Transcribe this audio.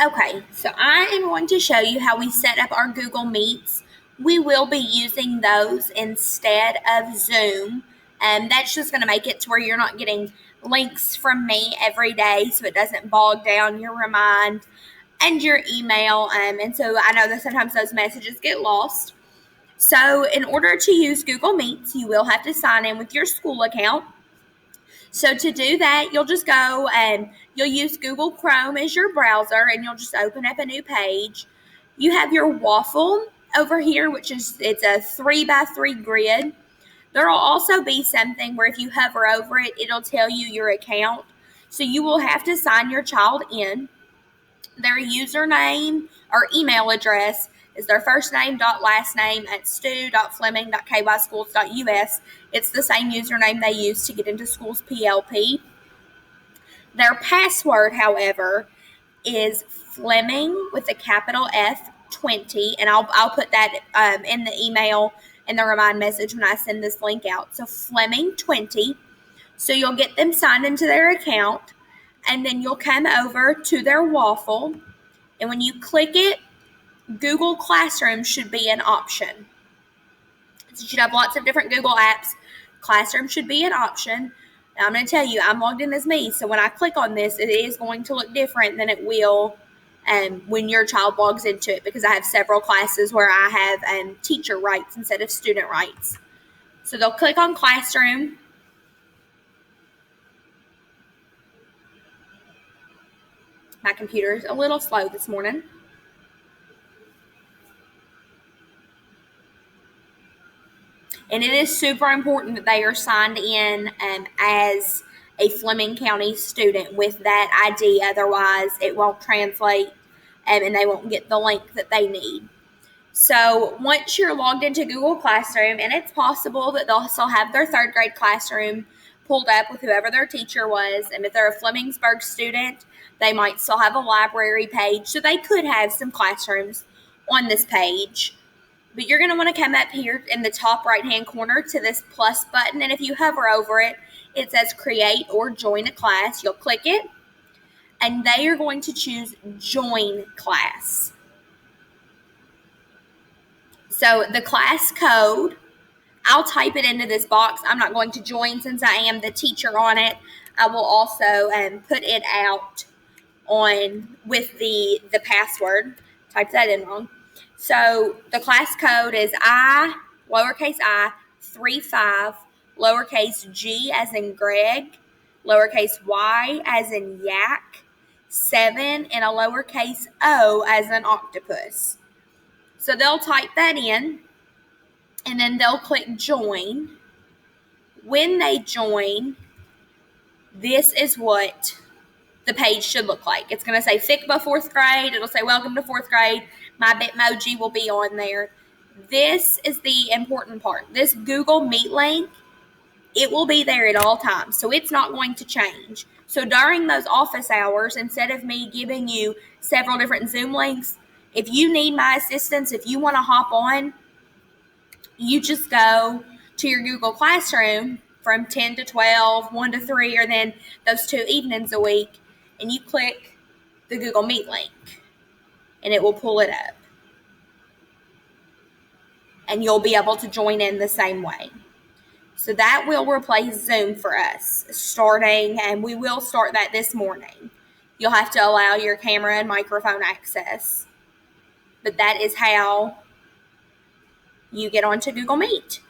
Okay, so I am going to show you how we set up our Google Meets. We will be using those instead of Zoom. That's just going to make it to where you're not getting links from me every day so it doesn't bog down your mind and your email. And so I know that sometimes those messages get lost. So in order to use Google Meets, you will have to sign in with your school account. So to do that, you'll just go and you'll use Google Chrome as your browser and you'll just open up a new page. You have your waffle over here, which is it's a 3x3 grid. There will also be something where if you hover over it, it'll tell you your account. So you will have to sign your child in. Their username or email address is their first name dot last name at stu.fleming.kyschools.us. It's the same username they use to get into schools PLP. Their password, however, is Fleming with a capital F 20, and I'll put that in the email and the remind message when I send this link out. So Fleming 20. So you'll get them signed into their account, and then you'll come over to their waffle, and when you click it, Google Classroom should be an option. So you should have lots of different Google apps. Classroom should be an option. Now I'm going to tell you, I'm logged in as me, so when I click on this, it is going to look different than it will when your child logs into it, because I have several classes where I have teacher rights instead of student rights. So they'll click on Classroom. My computer is a little slow this morning. And it is super important that they are signed in as a Fleming County student with that ID. Otherwise, it won't translate and they won't get the link that they need. So once you're logged into Google Classroom, and it's possible that they'll still have their third grade classroom pulled up with whoever their teacher was. And if they're a Flemingsburg student, they might still have a library page. So they could have some classrooms on this page. But you're going to want to come up here in the top right-hand corner to this plus button. And if you hover over it, it says create or join a class. You'll click it. And they are going to choose join class. So the class code, I'll type it into this box. I'm not going to join since I am the teacher on it. I will also put it out on with the password. Type that in wrong. So the class code is I, lowercase I, 35, lowercase g as in Greg, lowercase y as in yak, 7, and a lowercase o as in octopus. So they'll type that in, and then they'll click join. When they join, this is what the page should look like. It's going to say FICBA 4th grade. It'll say welcome to 4th grade. My Bitmoji will be on there. This is the important part. This Google Meet link, it will be there at all times. So it's not going to change. So during those office hours, instead of me giving you several different Zoom links, if you need my assistance, if you want to hop on, you just go to your Google Classroom from 10 to 12, 1 to 3, or then those 2 evenings a week, and you click the Google Meet link, and it will pull it up. And you'll be able to join in the same way. So that will replace Zoom for us starting, and we will start that this morning. You'll have to allow your camera and microphone access. But that is how you get onto Google Meet.